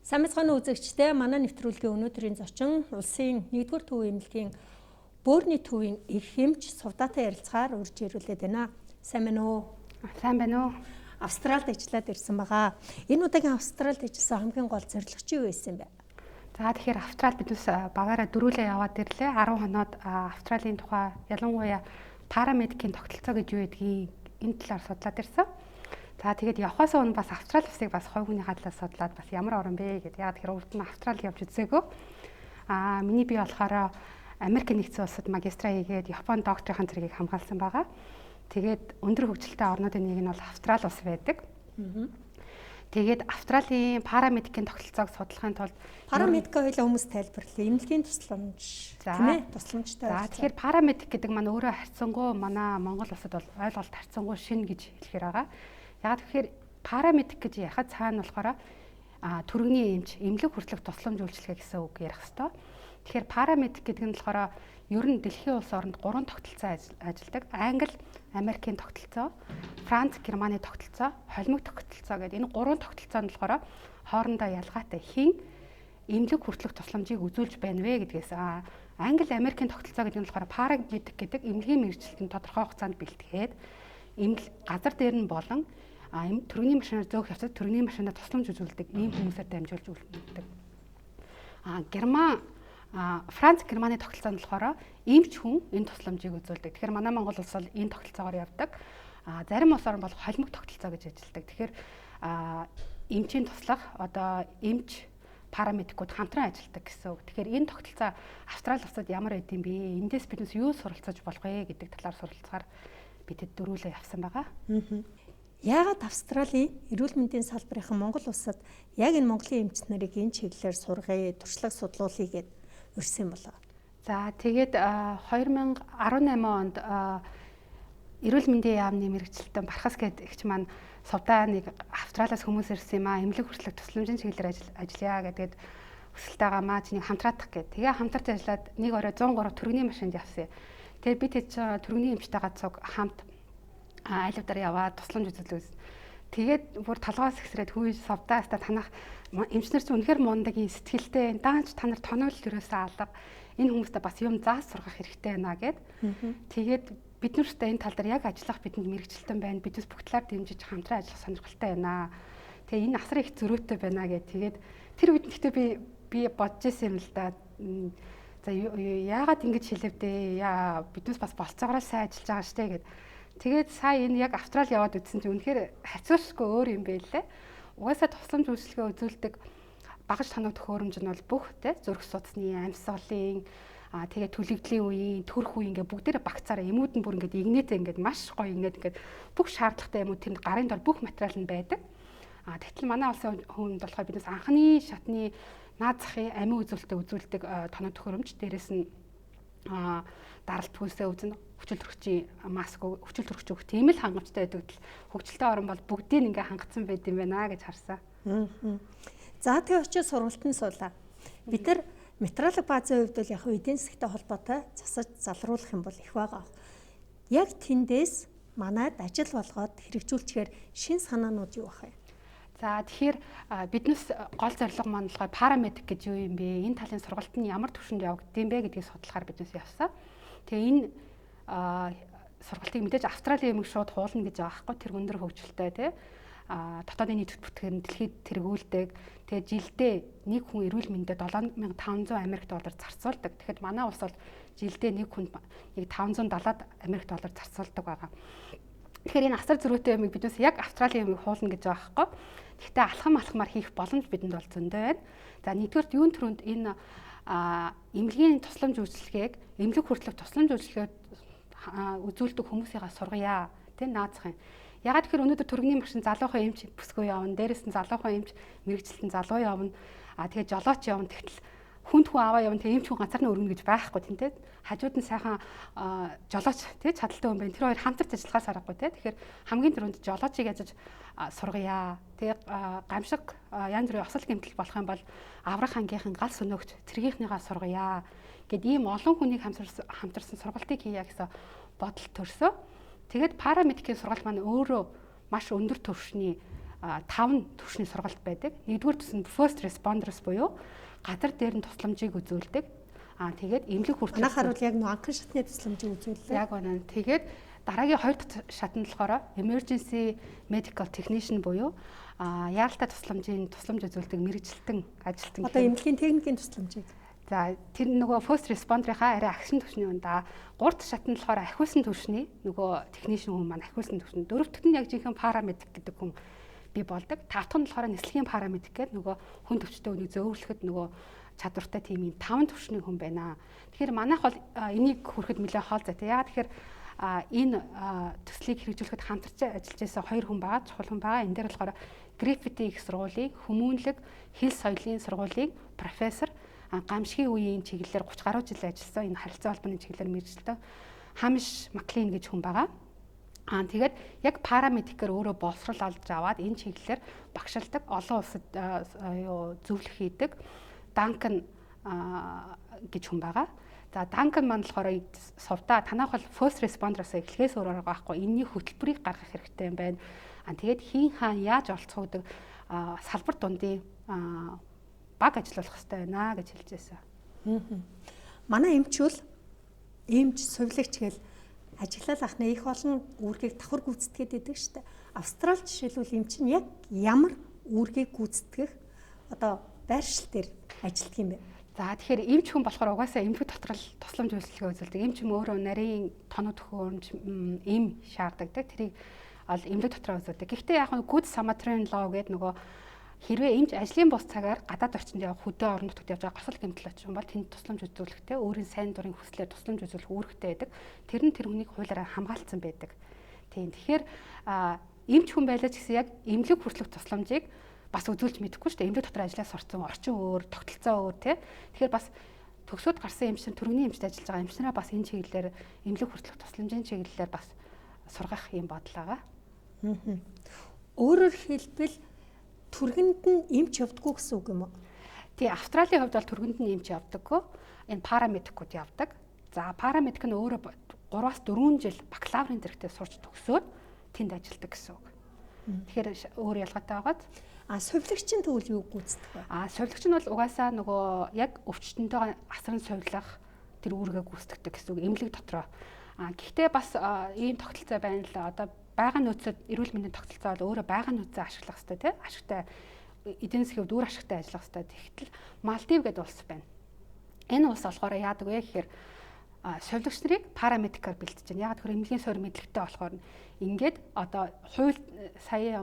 Сайн мэцхан үзэгчдээ манай нэвтрүүлгийн өнөөдрийн зочин Улсын нэгдүгээр төвийн эмнэлгийн Бөөрний төвийн их хэмж Сувдаатай ярилцахаар урьж ирүүлээд байна. Сайн байна уу? Сайн байна уу? Австралид ажиллаад ирсэн байгаа. Энэ удаагийн Австралид ажилласан хамгийн гол зорилго чи юу байсан бэ? За тэгэхээр Австрал биднээс багаараа дөрүүлээ яваад ирлээ. 10 хоноод Австралийн тухай ялангуяа парамедикийн тогтолцоо гэж юу гэдгийг энэ талаар судлаад ирсэн. За тэгээд явхаас өмнө бас Австрали улсыг бас хой хүний хадлаас судлаад бас ямар орн бэ гэдэг. Яг тэгэхээр урд нь Австрали явж үзээгөө. Миний бие болохоор Америк нэгдсэн улсад магистра хийгээд Японы докторийн зэргийг хамгаалсан байгаа. Тэгээд өндөр хөгжилтэй орнуудын нэг нь бол Австрали улс байдаг. Тэгээд Австралийн парамедикийн тогтолцоог судлахын тулд парамедикийн хоёлаа хүмүүс тайлбарлая. Эмнэлгийн тусламж тийм ээ? Тусламжтай. За тэгэхээр парамедик гэдэг маань өөрөө харьцангуй манай Монгол улсад бол ойлголт харьцангуй шинэ гэж хэлэхээр байгаа. Яг тэгэхээр парамедик гэж яхад цаана болохоор түргэний эмч, эмнэлэг хүртэлх тусламж үйлчилгээ гэсэн үг ярих хэвээр. Тэгэхээр парамедик гэдэг нь болохоор ер нь дэлхийн улс оронд 3 тогтолцоо ажилладаг. Англи, Америкийн тогтолцоо, Франц, Германы тогтолцоо, холимог тогтолцоо гэдэг энэ 3 тогтолцоонд болохоор хоорондоо ялгаатай хин эмнэлэг хүртэлх тусламжийг үзүүлж байна вэ гэдгээс Англи, Америкийн тогтолцоо гэдэг нь болохоор парамедик гэдэг эмнэлгийн мэргэжилтийн тодорхой хугацаанд бэлтгээд газар дээр нь болон түргэний машинаар зөөх явцад түргэний машинаар тусламж үзүүлдэг ийм хүмүүсээр дамжуулж үлддэг. Герман, Франц, Германы тогтолцоонд болохоор эмч хүн энэ тусламжийг үзүүлдэг. Тэгэхээр манай Монгол улс бол энэ тогтолцоогоор явдаг. Зарим улс орн бол холимог тогтолцоо гэж ажилладаг. Тэгэхээр эмчийн туслах одоо эмч парамедикууд хамтран ажилладаг гэсэн үг. Тэгэхээр энэ тогтолцоо Австрали улсад ямар байд юм бэ? Эндээс биднээс юу суралцаж болох вэ гэдэг талаар суралцахаар бидэд дөрүүлээ явсан байгаа. Яагаад Австралийн эрүүл мэндийн салбарын Монгол улсад яг энэ Монголын эмч нарыг энэ чиглэлээр сургая, туршлага судлуулъя гэд өрсөн болоо. За тэгээд 2018 онд эрүүл мэндийн яамны мэргэжилтэн Бархас гэдэг ихч маань Сувдаа нэг Австралиас хүмүүс ирсэн юм эмнэлэг хүртэлх тусламжийн чиглэлээр ажиллая гэдэг өсөлтөйгаа маа чиний хамтраадах гэд. Тэгээ хамтарч ажиллаад нэг орой 103 түргэний машинд явсан. Тэгээд бид хэд түргэний эмчтэйгээ цуг хамт айлвдар яваад тусламж үзүүлсэн. Тэгээд бүр толгоос ихсрээд хүү Сувдаастаа танах эмчнэр чинь үнэхээр мундагийн сэтгэлтэй даанч та нар тоноол төрөөсөө алга энэ хүмүүстээ бас юм зааж сургах хэрэгтэй байна гэд. Тэгээд бид нартай энэ тал дээр яг ажиллах бидэнд мэрэгчлэлтэн байна. Бидээс бүх талаар дэмжиж хамтран ажиллах сонирхолтой байна. Тэгээ энэ асар их зөрүүтэй байна гэд. Тэгээд тэр үед гэхдээ би бодож ирсэн юм л да. За яагаад ингэж хэлэвдээ? Яа биднээс бас болцоогоор сайн ажиллаж байгаа штэ гэд. Тэгээд сая энэ яг Австрали яваад үзсэн чинь үнэхээр харьцуулшгүй өөр юм байлээ. Угаасаа тусламж үйлчилгээ үзүүлдэг багаж тоног төхөөрөмж нь бол бүх зүрх судасны, амьсгалын, тэгээд төлөвлөлийн үеийн, төрөх үеийн ингээ бүгдээрээ багцаараа эмүүд нь бүр ингээ игнэтээ ингээ маш гоё игнэт ингээ бүх шаардлагатай эмүүд тэнд гарын дор бүх материал нь байдаг. Тэгтэл манай улсын хүнд болохоор биднээс анхны шатны наад захын амин үзүүлэлтэд үзүүлдэг тоног төхөөрөмж дээрээс нь даралт хүнсээ үзэн хүчил төрөгчийн маск хүчил төрөгч өгөх тийм л хангамжтай байдаг л хөгжилтэй орн бол бүгдийг ингээ хангацсан байд юм байна гэж харсан. За тэгээ очиж сургалтын суулаа. Бид нар метрологи баазын хувьд бол яг эдийн засгийн холбоотой засаж залруулах юм бол их байгаа. Яг тэндээс манайд ажил болгоод хэрэгжүүлчихээр шин санаанууд юу бах вэ? За тэгэхээр биднес гол зорилго маань болохоор парамедик гэж юу юм бэ? Энэ талын сургалт нь ямар түвшинд явагдсан бэ гэдгийг судлахаар биднес явсан. Тэгээ энэ сургалтыг мэдээж Австралийн эмэг шууд хуулна гэж байгаа байхгүй тэр өндөр хөгжилтэй тий дотоодын нийт бүтээн дэлхийд тэргүүлдэг. Тэгээ жилдээ нэг хүн эрүүл мэндэд $7,500 Америк доллар зарцуулдаг. Тэгэхэд манай улс бол жилдээ нэг хүн нэг $570 Америк доллар зарцуулдаг байгаа. Тэгэхээр энэ асар зөрүүтэй эмэг биднээс яг Австралийн эмэг хуулна гэж байгаа байхгүй. Гэхдээ алхамаар хийх боломж бидэнд бол зөндөө байна. За нэгдүгээр юун төрөнд энэ эмнэлгийн тусламж үйлчилгээг эмнэлэг хүртэлх тусламж үйлчилгээ үзүүлдэг хүмүүсийнхаа сургая тий наацхан. Ягаад гэхээр өнөөдөр түргэний машин залуухан эмч бүсгүй явна, дээрээс нь залуухан эмч мэрэгчлэлтэн залуу явна. Тэгээ жолооч явна. Тэгтэл хүнд хүн аваа явна. Тэгээ эмч хүн ганцаараа өргөнө гэж байхгүй тийм тий. Хажууд нь сайхан жолооч тий чадaltaй хүн байна. Тэр хоёр хамтарч ажиллахаас аргагүй тий. Тэгэхээр хамгийн түрүүнд жолоочийг яжиж сургая. Тэгээ гамшиг янз бүрийн осол гэмтэл болох юм бол аврах ангийнхан гал сөнөөгч цэргийнхнийгаа сургая гэд ийм олон хүнийг хамтарсан сургалтыг хийя гэсэн бодол төрсөн. Тэгээд парамедикийн сургалт маань өөрөө маш өндөр түвшний 5 түвшний сургалт байдаг. Нэгдүгээр төс нь first responders буюу газар дээр нь тусламжийг үзүүлдэг. Тэгээд эмнэлэг хүртэл манайхаар бол яг анхан шатны тусламжийг үзүүлдэг. Яг үнэн. Тэгээд дараагийн 2 дахь шатнд болохоор emergency medical technician буюу яаралтай тусламж үзүүлдэг мэрэгжилтэн ажилтан. Одоо эмнэлгийн техникийн тусламжийг. За тэр нөгөө first responder-ийнхаа арай агшин түвшний үндэ 3 дахь шатнд болохоор ахиулсан түвшний нөгөө технишн хүн маань ахиулсан түвшин. 4 дахь нь яг жинхэнэ парамедик гэдэг хүн бий болдог. 5 дахь нь болохоор нислэгийн парамедик гэдэг нөгөө хүн төвчтэй үнийг зөөвөрлөхөд нөгөө чадвартай тийм 5 түвшний хүн байна. Тэгэхээр манайх бол энийг хүрэхэд нэлээд хоол зайтай. Яагаад тэгэхээр энэ төслийг хэрэгжүүлэхэд хамтарч ажиллаж байсан 2 хүн байгаа, чухал хүн байгаа. Энэ дээр болохоор Гриффити их сургуулийн хүмүүнлэг хэл соёлын сургуулийн профессор гамшигын үеийн чиглэлээр 30 гаруй жил ажилласан энэ харилцаа холбооны чиглэлээр мэргэжилтэй Хамиш Маклин гэж хүн байгаа. Тэгээд яг парамедикээр өөрөө боловсрол олж аваад энэ чиглэлээр багшилдаг, олон улсад зөвлөх хийдэг Данкан гэж хүн байгаа. За Данкан маань болохоор сувдаа танах бол first responders-аа эхлэхээс өөр арга байхгүй. Энэний хөтөлбөрийг гаргах хэрэгтэй юм байна. Тэгээд хийн хаан яаж олцох гэдэг салбар дундын баг ажиллах хэрэгтэй байна гэж хэлж байсан. Манай эмчүүл эмч сувилагч гэл ажиллал ахна их олон үүргийг давхар гүйцэтгээд идэг штэ. Австрал жишээлбэл эмч нь яг ямар үүргийг гүйцэтгэх одоо байршил дээр ажилтдаг юм бэ? За тэгэхээр эмч хүн болохоор угаасаа эмнэлэг доторл тусламж үйлчилгээ үзүүлдэг. Эмч юм өөрөө нарийн тоног төхөөрөмж эм шаарддаг. Тэрийг ол эмнэлэг дотроо үзүүлдэг. Гэхдээ яг нь good Samaritan law гэдэг нөгөө хэрвээ эмч ажлын бус цагаар гадаад орчинд явах хөдөө орон нутагт явж байгаа госол гэмтэл очих юм бол тэнд тусламж үзүүлэхтэй өөрийн сайн дурын хүслээр тусламж үзүүлэх үүрэгтэй байдаг. Тэр нь тэр хүнийг хуулиараа хамгаалсан байдаг. Тийм. Тэгэхээр эмч хүн байлаа ч гэсэн яг эмнэлэг хүртэлх тусламжийг бас үзүүлж мэдэхгүй шүү дээ. Эмнэлэг дотор ажиллаж сурцсан орчин өөр, тогтолцоо өөр тий. Тэгэхээр бас төгсөөд гарсан эмч нар төрөний эмчд ажиллаж байгаа эмч нараа бас энэ чиглэлээр эмнэлэг хүртэлх тусламжийн чиглэлээр бас сургах юм бодлоо. Өөрөөр хэлбэл түргэнд нь эмч явдаггүй гэсэн үг юм уу? Тий, Австралийн хувьд бол түргэнд нь эмч явдаггүй. Энэ парамедикууд явдаг. За парамедик нь өөрөө 3-аас 4 жил бакалаврын зэрэгтээ сурч төгсөөд тэнд ажилладаг гэсэн үг. Тэгэхээр өөр ялгаатай байгаад сувилагчийн тэгвэл юу гүйцэтгэх вэ? Сувилагч нь бол угаасаа нөгөө яг өвчтөнтэйгээ асран сувилах тэр үүргээ гүйцэтгэдэг гэсэн үг. Эмнэлэг дотроо. Гэхдээ бас ийм тогтолцоо байна л одоо байгаа нөөцөд эрүүл мэндийн тогтолцоо бол өөрөө байгаа нөөцөө ашиглах хэрэгтэй тийм ашигтай эдийн засгийн хувьд үр ашигтай ажиллах хэрэгтэй. Тэгэхдээ Малдив гэдэг улс байна. Энэ улс болохоор яадаг вэ гэхээр сувилагч нарыг парамедикаар бэлтэж байна. Яагаад гэхээр эмнэлгийн суурь мэдлэгтэй болохоор ингээд одоо хууль сая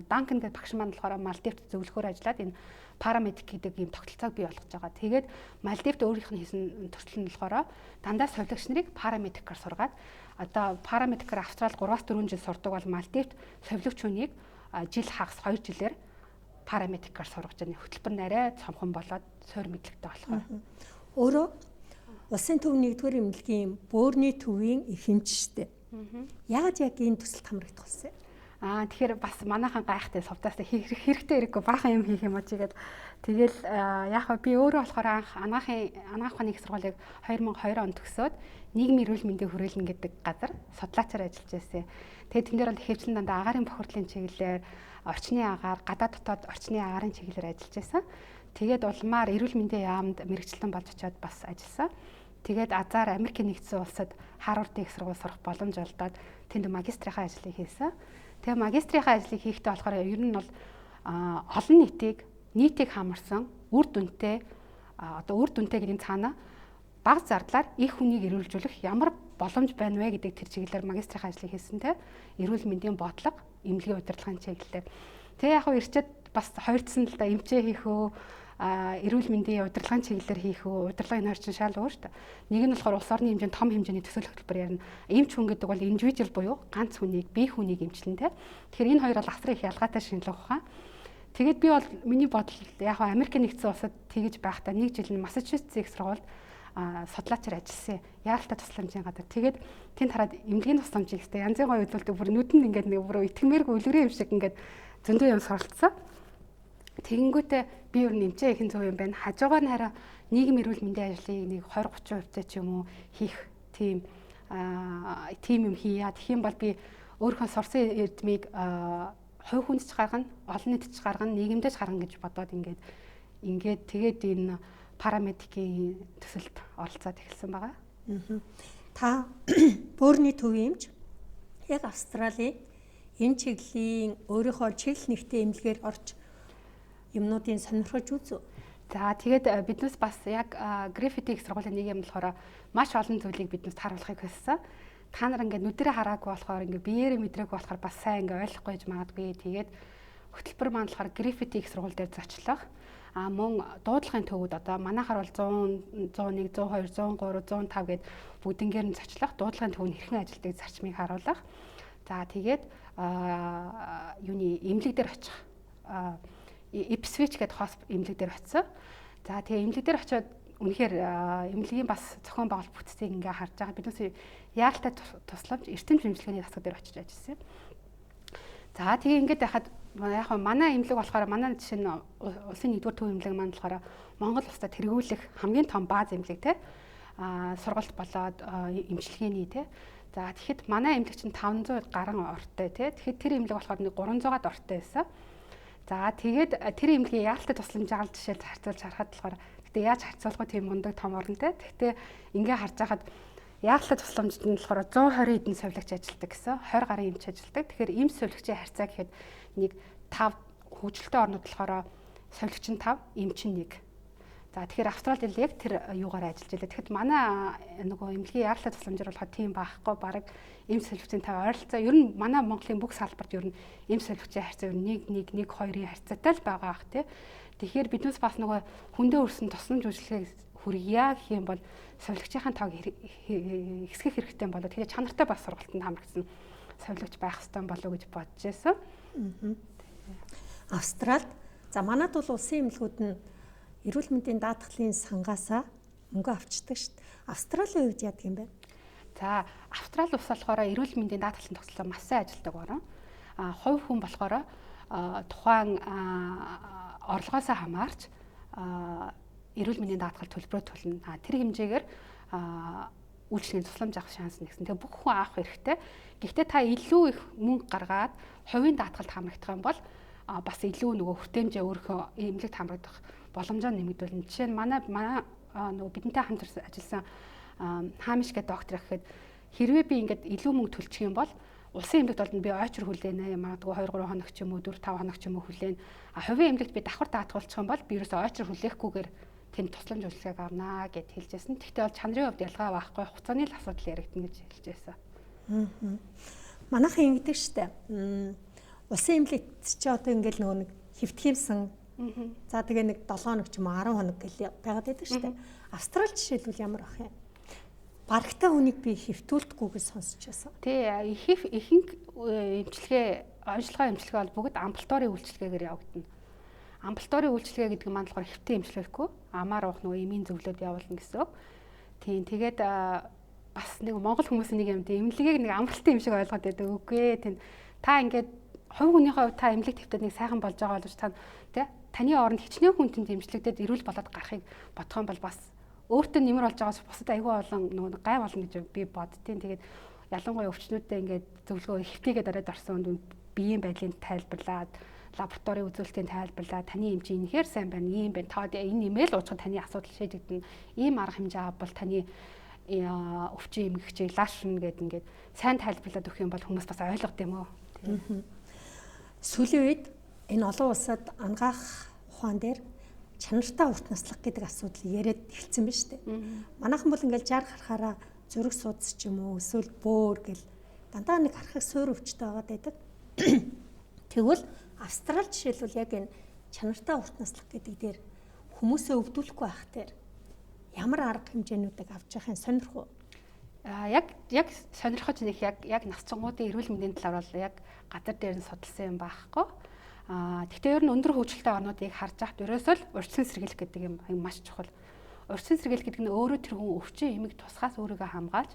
Данкан гэдэг багш маань болохоор Малдивт зөвлөхөөр ажиллаад энэ парамедик гэдэг ийм тогтолцоог бий болгож байгаа. Тэгээд Малдивт өөрийнх нь хийсэн төрөл нь болохоор дандаа сувилагч нарыг парамедикаар сургаад одоо парамедикээр Австрал 3-4 жил сурдаг бол Малдивт сувилагч хүнийг жил хагас 2 жилээр парамедикаар сургаж байгаа. Хөтөлбөр нарай цомхон болоод суурь мэдлэгтэй болох. Өөрөө Улсын төв нэгдүгээр эмнэлгийн Бөөрний төвийн эхэмчтэй. Яагаад яг энэ төсөлд хамрагдах вэ? Тэгэхээр бас манайхан гайхтай сувдаас хэрэгтэй хэрэггүй баахан юм хийх юм уу чигээд тэгэл яг би өөрөө болохоор анагаахын их сургуулийг 2020 онд төгсөөд нийгмийн эрүүл мэндийн хүрээлэн гэдэг газар судлаачаар ажиллаж байсан. Тэгээд тэн дээр бол хэвчлэн дандаа агаарын бохирдлын чиглэлээр орчны агаар, гадаад дотоод орчны агаарын чиглэлээр ажиллаж байсан. Тэгээд улмаар эрүүл мэндийн яамд мэрэгчлэн болж очиод бас ажилласан. Тэгээд азар Америкийн нэгдсэн улсад Харвардын их сургууль сурах боломж олдоод тэнд магистрийнхаа ажлыг хийсэн. Тэгээ магистрийнхаа ажлыг хийхдээ болохоор ер нь бол олон нийтийг хамарсан үр дүнтэй үр дүнтэй гэдэг цаана бага зардлаар их хүнийг эрүүлжүүлэх ямар боломж байна вэ гэдэг тэр чиглэлээр магистрийнхаа ажлыг хийсэн те эрүүл мэндийн бодлого эмнэлгийн удирдлагын чиглэлээр. Тэгээ яг хөө ирчээд бас хоёрдсан л да эмчээ хийх үү эрүүл мэндийн удирдлагын чиглэлээр хийх үү удирдлагын орчин шал өөр шүү дээ. Нэг нь болохоор улс орны хэмжээнд том хэмжээний төсөөлөх хөтөлбөр ярина. Эмч хүн гэдэг бол индивидуал буюу ганц хүнийг бие хүнийг эмчлэн те. Тэгэхээр энэ хоёр бол асар их ялгаатай шинжилгээ ухаан. Тэгээд би бол миний бодол яг Америкийн нэгдсэн улсад тэгэж байхдаа нэг жил нь Массачусетс их сургуульд судлаачаар ажилласан. Яаралтай тусламжийн газар. Тэгээд тэнд хараад эмнэлгийн тусламжийг өстэй янзын гоё үзүүлдэг бүр нүдэнд ингээд нэг бүр итгэмээргүй үлгэрийн юм шиг ингээд зөндөө юм суралцсан. Тэгэнгүүтээ би юу нэмчээ ихэн зөв юм байна. Хажуугаар нь хараа нийгэм эрүүл мэндийн ажлыг нэг 20-30% ч юм уу хийх тийм юм хийя. Тэгэх юм бол би өөрийнхөө сурсан эрдмийг хувь хүнд ч гаргана, олон нийтэд ч гаргана, нийгэмдээ ч гаргана гэж бодоод ингээд тэгээд энэ парамедикийн төсөлд оролцоод эхэлсэн байгаа. Та Бөөрний төвийн эмч яг Австралийн энэ чиглэлийн өөрийнхөө чиглэл нэгтэй эмнэлгээр орж юмнуудын сонирхож үзв. За тэгээд биднээс бас яг граффити их сургуулийн нэг юм болохоор маш олон зүйлийг биднээс харуулахыг хүссэн. Та нар ингээд нүдэрээ хараагүй болохоор ингээд биеэрээ мэдрээгүй болохоор бас сайн ингээд ойлгохгүй гэж магадгүй. Тэгээд хөтөлбөр маань болохоор граффити их сургууль дээр зочлох. Мөн дуудлагын төвүүд одоо манайхаар бол 100, 101, 102, 103, 105 гэд бүгднгээр нь зочлох. Дуудлагын төв нь хэрхэн ажилтдаг зарчмыг харуулах. За тэгээд юуны эмнэлэг дээр очих. Ipswich гэдэг хосп эмнэлэг дээр очив. За тэгээ эмнэлэг дээр очиод үнэхээр эмнэлгийн бас зохион байгуулалт бүтцийг ингээ харж байгаа. Биднээс яаралтай тусламж эрдэм хэмжлэгээний засаг дээр очиж ажилласан. За тэгээ ингээд байхад яг манай эмнэлэг болохоор манай жишээ нь улсын нэгдүгээр төвийн эмнэлэг маань болохоор Монгол улсад тэргүүлэх хамгийн том бааз эмнэлэг те сургалт болоод эмчилгээний те. За тэгэхэд манай эмнэлэг чинь 500 гаруй ортой те. Тэгэхээр тэр эмнэлэг болохоор 300-аад ортой байсан. За тэгээд тэр эмнэлгийн яалтад тусламж агаал жишээ харьцуулж харахад болохоор гэтээ яаж харьцуулахгүй тийм мундаг том орн те. Гэхдээ ингээ харж байхад яалтад тусламжид нь болохоор 120 эдэн совилогч ажилладаг гэсэн 20 гаруй эмч ажилладаг. Тэгэхээр эмч совилогчийн харьцаа гэхэд нэг 5 хөгжилтэй орнууд болохоор совилогч нь 5, эмч нь 1. За тэгэхээр Австралид яг тэр юугаар ажиллаж байлаа. Тэгэхэд манай нөгөө эмнэлгийн яарлаа тусламжаар болоход тийм байхгүй баг эмч совилогчийн 5 ойролцоо. Ер нь манай Монголын бүх салбарт ер нь эмч совилогчийн харьцаа ер нь 1, 2-ын харьцаатай л байгаа ах тий. Тэгэхээр биднээс бас нөгөө хүндээ өрсөн тусламж үйлчлэгийг хүргье гэх юм бол совилогчийн тоог хэсгэх хэрэгтэй болоо. Тэгэхээр чанартай бас сургалтанд хамрагдсан совилогч байх хэрэгтэй болоо гэж бодож байсан. Австралид за манайд бол улсын эмнэлгүүд нь эрүүл мэндийн даатгалын сангаасаа мөнгө авчдаг шүү дээ. Австралийн хувьд яадаг юм бэ? За Австрали улс болохоор эрүүл мэндийн даатгалын тогтолцоо маш сайн ажилладаг орон. Хувь хүн болохоор тухайн орлогоосоо хамаарч эрүүл мэндийн даатгал төлбөрөө төлнө. Тэр хэмжээгээр үйлчлэгийн тусламж авах шанс нэгсэн. Тэгээ бүх хүн авах хэрэгтэй. Гэхдээ та илүү их мөнгө гаргаад хувийн даатгалд хамрагдах юм бол бас илүү нөгөө хүртээмжээ өөрийнхөө эмнэлэгт хамрагдах боломжоо нэмэгдүүлнэ. Жишээ нь манай нөгөө бидэнтэй хамт ажилласан Хаамиш гэдэг доктор гэхэд хэрвээ би ингээд илүү мөнгө төлчих юм бол улсын эмнэлэгт бол би ойчор хүлээнэ. Магадгүй 2-3 хоног ч юм уу 4-5 хоног ч юм уу хүлээнэ. Хувийн эмнэлэгт би давхар даатгуулчих юм бол би ерөөсөө ойчор хүлээхгүйгээр тэнд тусламж үйлчлэгийг авнаа гэд хэлжсэн. Тэгтээ бол чанарын хувьд ялгаа байхгүй, хугацааны л асуудал яригдана гэж хэлжсэн. Манайхан ингэдэг штэ. Улсын эмнэлэгт чи одоо ингээд нөгөө нэг хэвтгиймсэн. За тэгээ нэг 7 хоног ч юм уу 10 хоног гэл байгаад байдаг штэ. Австрали жишээлбэл ямар ах юм? Барагтай хүнийг би хэвтүүлдэггүйгээ сонсч байсан. Тий, ихэнх онцлогоо эмчилгээ бол бүгд амбулаторийн үйлчилгээгээр явагдана. Амбулаторийн үйлчилгээ гэдэг нь маань болохоор хэвтэн эмчилгээхгүй, амаар уух нөгөө эмийн зөвлөд явуулна гэсэн. Тийм, тэгээд бас нэг монгол хүмүүсийн нэг юм тийм эмнэлгийг нэг амралтын юм шиг ойлгоод байдаг. Үгүй ээ, тийм та ингээд хувь хүнийхээ хувьд та эмнэлэг твтад нэг сайхан болж байгаа боловч та тий таны оронд хичнээн хүнтэнд эмчлэгдээд эрүүл болоод гарахыг бодох юм бол бас өөртөө нэмэр болж байгаас бусад айгүй олон нөгөө гай болно гэж би боддtiin. Тэгээд ялангуяа өвчнүүдтэй ингээд зөвлөгөө хэвтийгээд ороод орсон үнд биеийн байдлыг тайлбарлаад лабораторийн үзүүлэлтийн тайлбарлаад таны эмч инхээр сайн байна, ийм байна. Та энэ нэмэл уучрахад таны асуудал шийдэгдэнэ. Ийм арга хэмжээ авбал таны өвчин эмгэгчийг лаашрна гэдэг ингээд сайн тайлбарлаад өгөх юм бол хүмүүс бас ойлгод юм уу? Сүүлийн үед энэ олон улсад ангаах ухаан дээр чанартай урт наслах гэдэг асуудал яриад эхэлсэн байна шүү дээ. Манайхан бол ингээл 60 гарахаараа зүрх судас ч юм уу эсвэл бөөр гэл дандаа нэг харахыг суур өвчтэй байгаад байдаг. Тэгвэл Австрали жишээлбэл яг энэ чанартай урт наслах гэдэг дээр хүмүүсээ өвдүүлэхгүй байх дээр ямар арга хэмжээнүүдийг авч явахын сонирх уу? Яг сонирхож нэг яг насцангуудын эрүүл мэндийн талаар бол яг газар дээр нь судалсан юм байхгүй. Гэхдээ ер нь өндөр хөгжилтэй орнуудыг харж байхад ерөөсөө л урьдчилан сэргийлэх гэдэг юм маш чухал. Урьдчилан сэргийлэх гэдэг нь өөрөө тэр хүн өвчин эмэг тусгаас өөрийгөө хамгаалж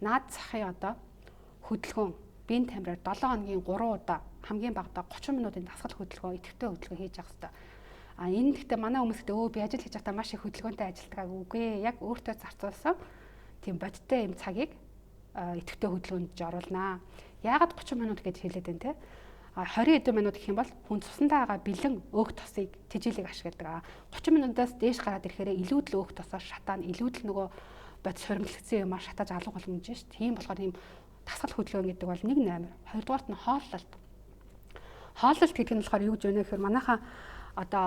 наад захын одоо хөдөлгөөн биеийн тамираар 7 хоногийн 3 удаа хамгийн багадаа 30 минутын дасгал хөдөлгөөн идэвхтэй хөдөлгөөн хийж явах хэрэгтэй. Энэ гэхдээ манай хүмүүс гэдэг би ажил хийж байхдаа маш их хөдөлгөөнтэй ажилтдаг. Үгүй яг өөртөө зарцуулсан тийм бодиттой юм цагийг идэвхтэй хөдөлгөөнд оруулнаа. Яагаад 30 минут гэж хэлээд байна те? 20 эд минут гэх юм бол хүн цусандаа байгаа бэлэн өөх тосыг тэжээлийг ашигладаг. 30 минутаас дээш гараад ирэхээр илүүдл өөх тосоо шатаана, илүүдл нөгөө бодис хуримтлагдсан юмар шатааж алга боломж шүү дээ. Тийм болохоор ийм тасгал хөдөлгөөн гэдэг бол 1.8. Хоёрдугаарт нь хооллолт. Хооллолт гэдэг нь болохоор юу гэж байна гэхээр манайхаа одоо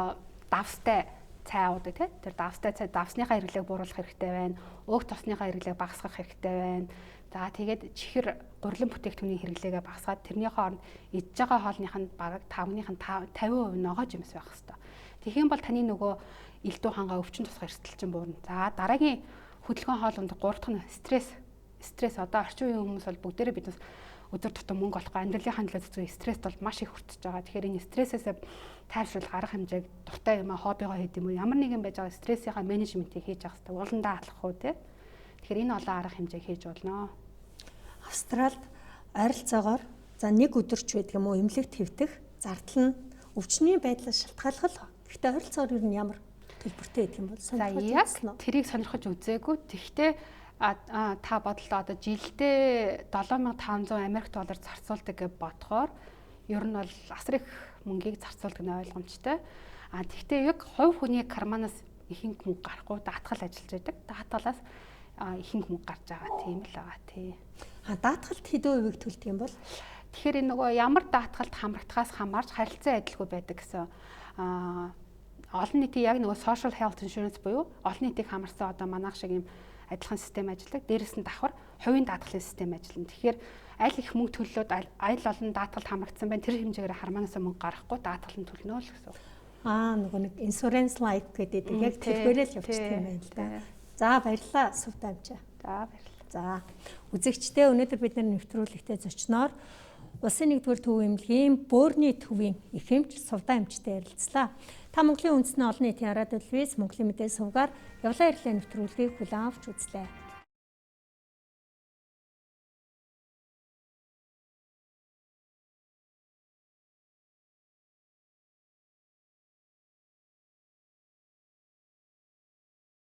давстай цай уудаг тий. Тэр давстай цай давсныхаа хэрэглээг бууруулах хэрэгтэй байна. Өөх тосныхаа хэрэглээг багасгах хэрэгтэй байна. За тэгээд чихэр гурилан бүтээгдэхүүний хэрэглээгээ багасгаад тэрний хооронд идж байгаа хоолных нь бараг 5-ных нь 50% ногоож юмс байх хэвээр. Тэгхийн бол таны нөгөө элдв хангаа өвчин тусгай эрсдэлчин буурна. За дараагийн хөдөлгөөн хоолнд 3 дахь нь стресс одоо орчин үеийн хүмүүс бол бүгдээрээ биднес өдөр тутам мөнгө олохгүй амьдралынхаа төлөө зүг стресст бол маш их хүртэж байгаа. Тэгэхээр энэ стрессээс тайвшруулах арга хэмжээг дуртай юм а хоббигоо хийх юм уу ямар нэгэн байж байгаа стрессийнхаа менежментийг хийж явах хэрэгтэй. Ууландаа алах уу те. Тэгэхээр энэ олон арга хэмжээг хийж болно. Австралид ойролцоогоор за нэг өдөрч байдаг юм уу эмнэлэгт хэвтэх зардал нь өвчний байдлаас шалтгаалгал. Гэхдээ ойролцоогоор ер нь ямар төлбөртэй байдаг юм бол сонирхож тэрийг сонирхож үзээгүй. Тэгвэл та бодлоо одоо жилдээ $7,500 Америк доллар зарцуулдаг гэж бодохоор ер нь бол асар их мөнгийг зарцуулдаг нь ойлгомжтой. Тэгвэл яг хувь хүний карманаас ихэнх мөнгө гарахгүй даатгал ажиллаж байдаг. Даатгалаас ихэнх мөнгө гарч байгаа тийм л байгаа тий. Даатгалд хэдэн хувийг төлдөг юм бол? Тэгэхээр энэ нөгөө ямар даатгалд хамрагдахаас хамаарч харилцан адилгүй байдаг гэсэн олон нийтийн яг нөгөө social health insurance буюу олон нийтийг хамарсан одоо манайх шиг юм адилхан систем ажилладаг. Дээрээс нь давхар хувийн даатгалын систем ажиллана. Тэгэхээр аль их мөнгө төллөөд аль олон даатгалд хамрагдсан байна. Тэр хэмжээгээр хармаанаас мөнгө гарахгүй даатгал нь төлнө л гэсэн. Нөгөө нэг insurance like гэдэг яг тэрхээрээ л явчихдаг юм байна л да. За баярлалаа Сувд амчаа. За баярлалаа. За үзэгчдээ өнөөдөр бид нэвтрүүлэгтээ зочноор Улсын нэгдүгээр төвийн эмнэлгийн Бөөрний төвийн эхэмж Сувд амчтай ярилцлаа. Та Монголын үндэсний олон нийтийн радио телевиз Монголын мэдээ сувгаар Явлаа ирлээ нэвтрүүлгийг хүлээн авч үзлээ.